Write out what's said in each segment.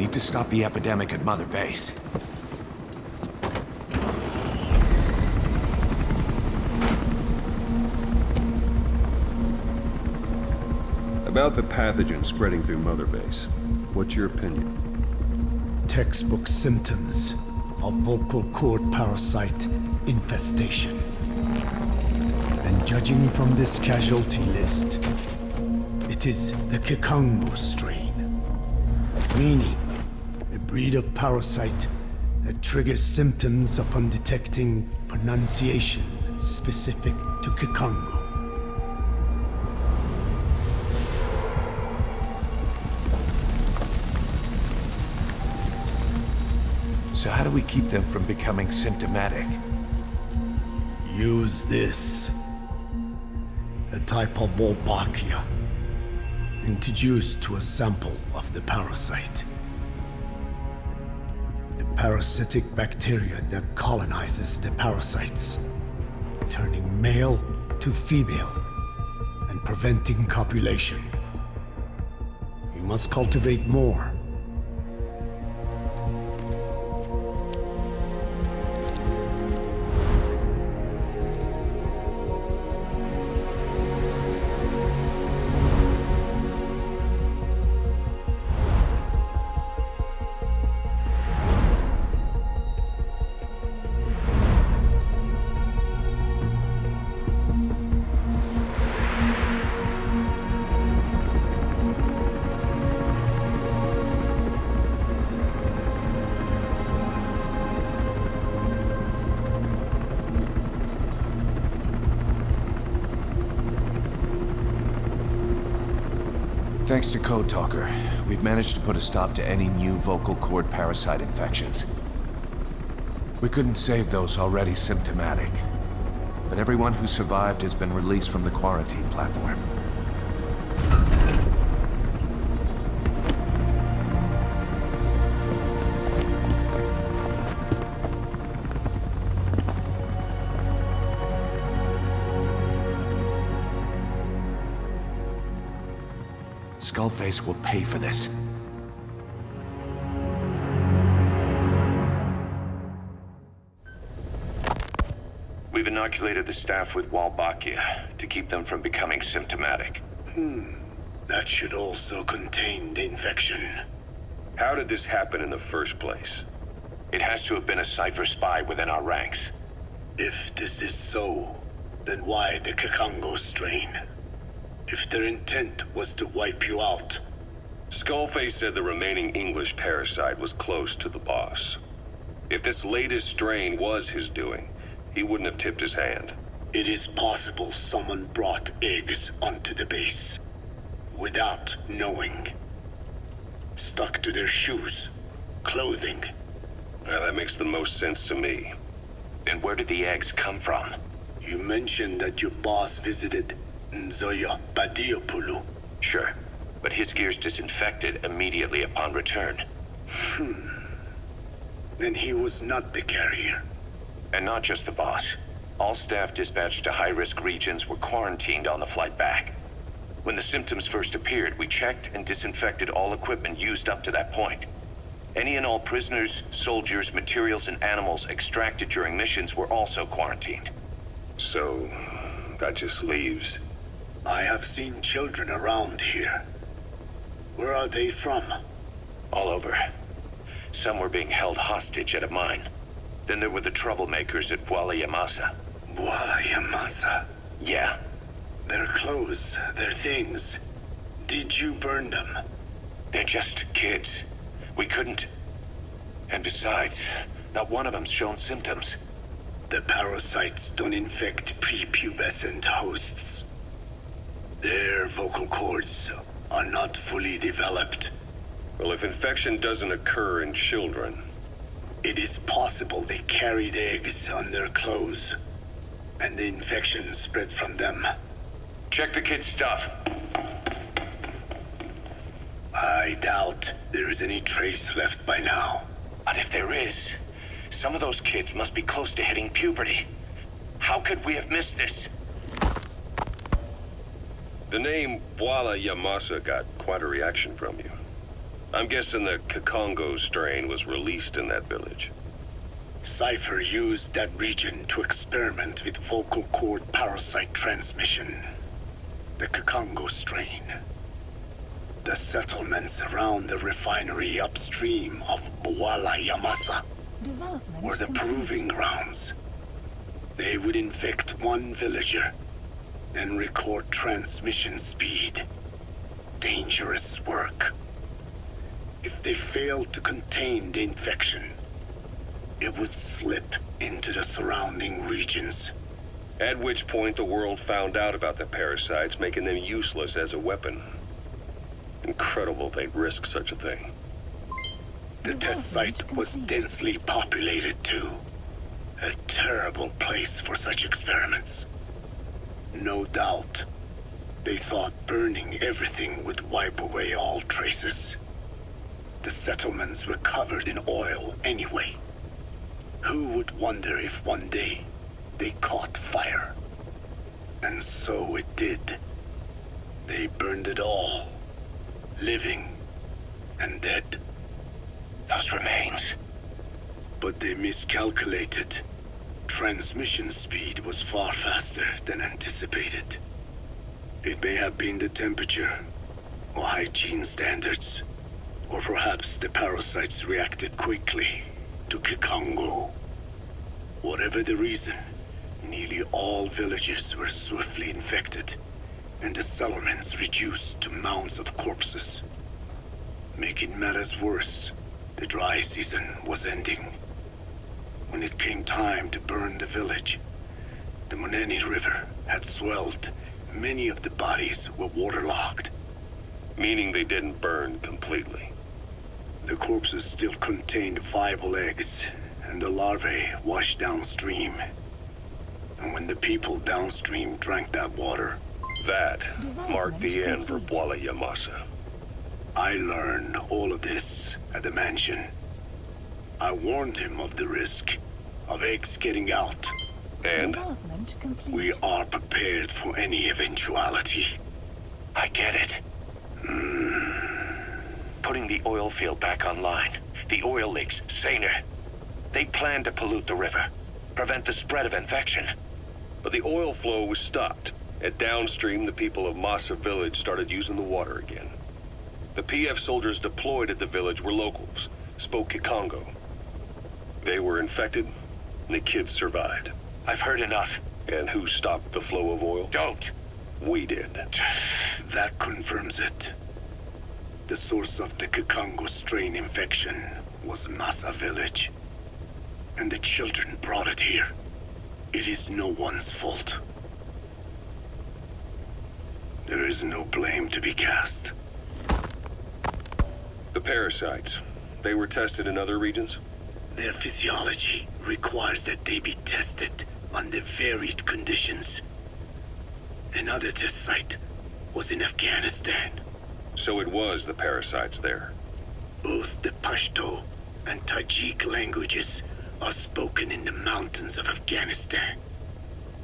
need to stop the epidemic at Motherbase. About the pathogen spreading through Motherbase, what's your opinion? Textbook symptoms of Vocal Cord Parasite infestation. And judging from this casualty list, it is the Kikongo strain. Meaning, a breed of parasite that triggers symptoms upon detecting pronunciation specific to Kikongo. So how do we keep them from becoming symptomatic? Use this. A type of wolbachia. Introduced to a sample of the parasite. A parasitic bacteria that colonizes the parasites, turning male to female and preventing copulation. You must cultivate more. Thanks to Code Talker, we've managed to put a stop to any new vocal cord parasite infections. We couldn't save those already symptomatic, but everyone who survived has been released from the quarantine platform. Skullface will pay for this. We've inoculated the staff with wolbachia to keep them from becoming symptomatic. That should also contain the infection. How did this happen in the first place? It has to have been a Cypher spy within our ranks. If this is so, then why the Kikongo strain? If their intent was to wipe you out. Skullface said the remaining English parasite was close to the boss. If this latest strain was his doing, he wouldn't have tipped his hand. It is possible someone brought eggs onto the base. Without knowing. Stuck to their shoes, clothing. Well, that makes the most sense to me. And where did the eggs come from? You mentioned that your boss visited Nzoya Badiopulu. Sure, but his gear's disinfected immediately upon return. Then he was not the carrier. And not just the boss. All staff dispatched to high-risk regions were quarantined on the flight back. When the symptoms first appeared, we checked and disinfected all equipment used up to that point. Any and all prisoners, soldiers, materials, and animals extracted during missions were also quarantined. So, that just leaves... I have seen children around here. Where are they from? All over. Some were being held hostage at a mine. Then there were the troublemakers at Bwala Masa. Bwala Masa? Yeah. Their clothes, their things. Did you burn them? They're just kids. We couldn't. And besides, not one of them's shown symptoms. The parasites don't infect prepubescent hosts. Their vocal cords are not fully developed. Well, if infection doesn't occur in children... It is possible they carried eggs on their clothes, and the infection spread from them. Check the kid's stuff. I doubt there is any trace left by now. But if there is, some of those kids must be close to hitting puberty. How could we have missed this? The name Bwala Masa got quite a reaction from you. I'm guessing the Kikongo strain was released in that village. Cypher used that region to experiment with Vocal Cord Parasite transmission. The Kikongo strain. The settlements around the refinery upstream of Bwala, Masa were the proving grounds. They would infect one villager, then record transmission speed. Dangerous work. If they failed to contain the infection, it would slip into the surrounding regions. At which point the world found out about the parasites, making them useless as a weapon. Incredible they'd risk such a thing. The test site was densely populated too. A terrible place for such experiments. No doubt, they thought burning everything would wipe away all traces. The settlements were covered in oil anyway. Who would wonder if one day they caught fire? And so it did. They burned it all. Living and dead. Those remains. But they miscalculated. Transmission speed was far faster than anticipated. It may have been the temperature, or hygiene standards, or perhaps the parasites reacted quickly to Kikongo. Whatever the reason, nearly all villages were swiftly infected, and the settlements reduced to mounds of corpses. Making matters worse, the dry season was ending. When it came time to burn the village, the Moneni River had swelled. Many of the bodies were waterlogged. Meaning they didn't burn completely. The corpses still contained viable eggs, and the larvae washed downstream. And when the people downstream drank that water, That marked the end for Bwala Masa. I learned all of this at the mansion. I warned him of the risk of eggs getting out. And We are prepared for any eventuality. I get it. Putting the oil field back online. The oil leaks, saner. They plan to pollute the river. Prevent the spread of infection. but the oil flow was stopped. And downstream, the people of Masa village started using the water again. The PF soldiers deployed at the village were locals, spoke Kikongo. They were infected, and the kids survived. I've heard enough. And who stopped the flow of oil? Don't. We did. That confirms it. The source of the Kikongo strain infection was Masa village. And the children brought it here. It is no one's fault. There is no blame to be cast. The parasites, they were tested in other regions? Their physiology requires that they be tested under varied conditions. Another test site was in Afghanistan. So it was the parasites there. Both the Pashto and Tajik languages are spoken in the mountains of Afghanistan,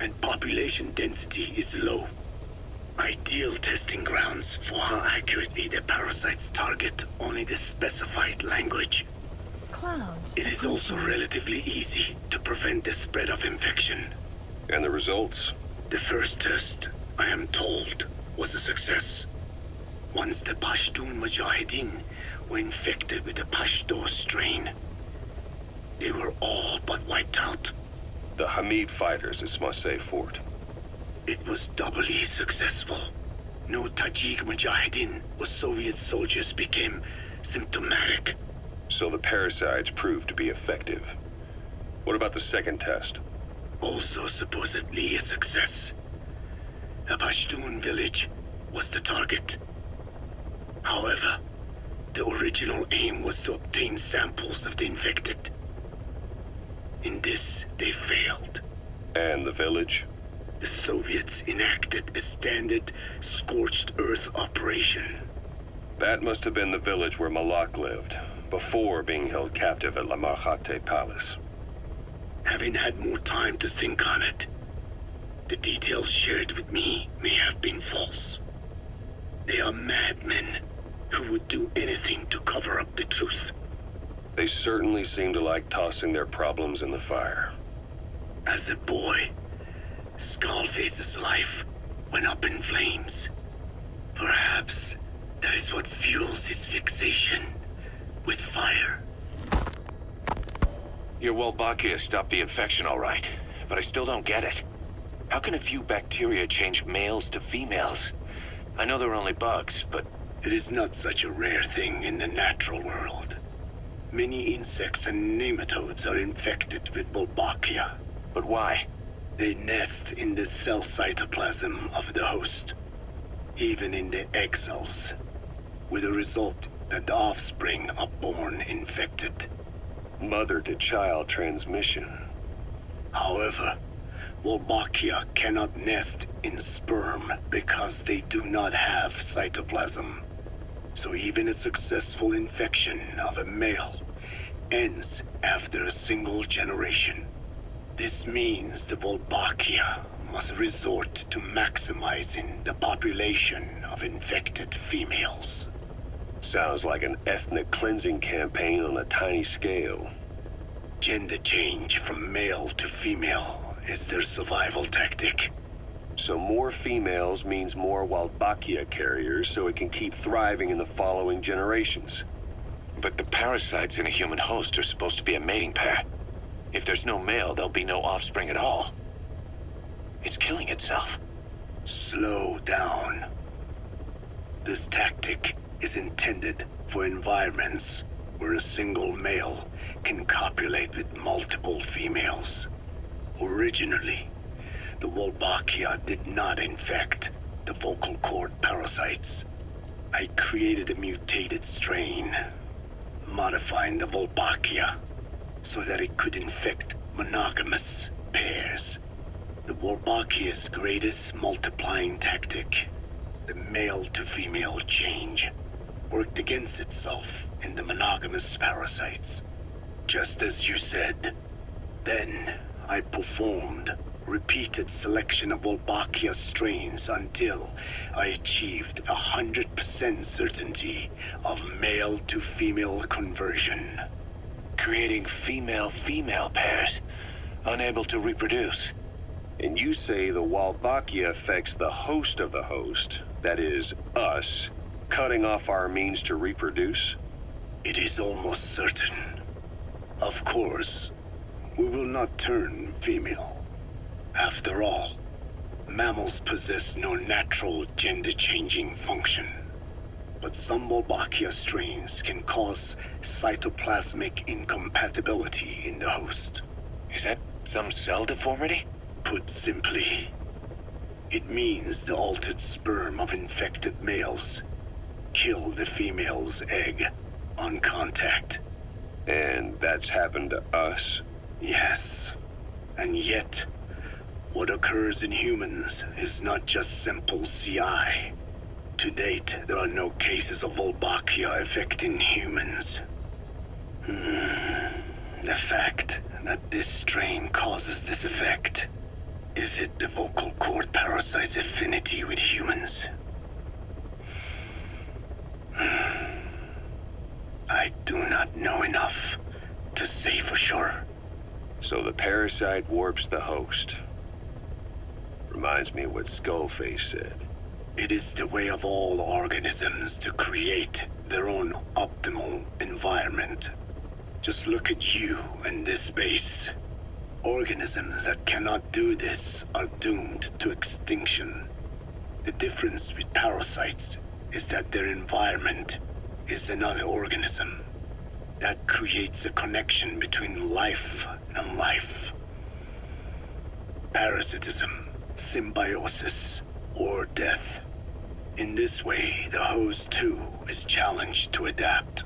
and population density is low. Ideal testing grounds for how accurately the parasites target only the specified language. It is also relatively easy to prevent the spread of infection. And the results? The first test, I am told, was a success. Once the Pashtun Mujahideen were infected with the Pashto strain, they were all but wiped out. The Hamid fighters at Masa Fort. It was doubly successful. No Tajik Mujahideen or Soviet soldiers became symptomatic. So the parasites proved to be effective. What about the second test? Also supposedly a success. A Pashtun village was the target. However, the original aim was to obtain samples of the infected. In this, they failed. And the village? The Soviets enacted a standard scorched earth operation. That must have been the village where Malak lived, before being held captive at La Marjate Palace. Having had more time to think on it, the details shared with me may have been false. They are madmen, who would do anything to cover up the truth. They certainly seem to like tossing their problems in the fire. As a boy, Skullface's life went up in flames. Perhaps that is what fuels his fixation with fire. Your wolbachia stopped the infection all right, but I still don't get it. How can a few bacteria change males to females? I know they're only bugs, but... It is not such a rare thing in the natural world. Many insects and nematodes are infected with wolbachia. But why? They nest in the cell cytoplasm of the host, even in the egg cells, with the result that the offspring are born infected. Mother-to-child transmission. However, wolbachia cannot nest in sperm because they do not have cytoplasm. So even a successful infection of a male ends after a single generation. This means the wolbachia must resort to maximizing the population of infected females. Sounds like an ethnic cleansing campaign on a tiny scale. Gender change from male to female is their survival tactic. So more females means more wolbachia carriers, so it can keep thriving in the following generations. But the parasites in a human host are supposed to be a mating pair. If there's no male, there'll be no offspring at all. It's killing itself. Slow down. This tactic is intended for environments where a single male can copulate with multiple females. Originally, the wolbachia did not infect the vocal cord parasites. I created a mutated strain, modifying the wolbachia so that it could infect monogamous pairs. The wolbachia's greatest multiplying tactic, the male-to-female change, worked against itself in the monogamous parasites, just as you said. Then I performed repeated selection of wolbachia strains until I achieved 100% certainty of male-to-female conversion. Creating female-female pairs, unable to reproduce. And you say the wolbachia affects the host of the host, that is, us, cutting off our means to reproduce? It is almost certain. Of course, we will not turn female. After all, mammals possess no natural gender-changing function. But some wolbachia strains can cause cytoplasmic incompatibility in the host. Is that some cell deformity? Put simply, it means the altered sperm of infected males kill the female's egg on contact. And that's happened to us? Yes. And yet, what occurs in humans is not just simple CI. To date, there are no cases of wolbachia affecting humans. The fact that this strain causes this effect, is it the vocal cord parasite's affinity with humans? I do not know enough to say for sure. So the parasite warps the host. Reminds me of what Skullface said. It is the way of all organisms to create their own optimal environment. Just look at you and this base. Organisms that cannot do this are doomed to extinction. The difference with parasites is that their environment is another organism. That creates a connection between life and life. Parasitism, symbiosis, or death. In this way, the host too is challenged to adapt.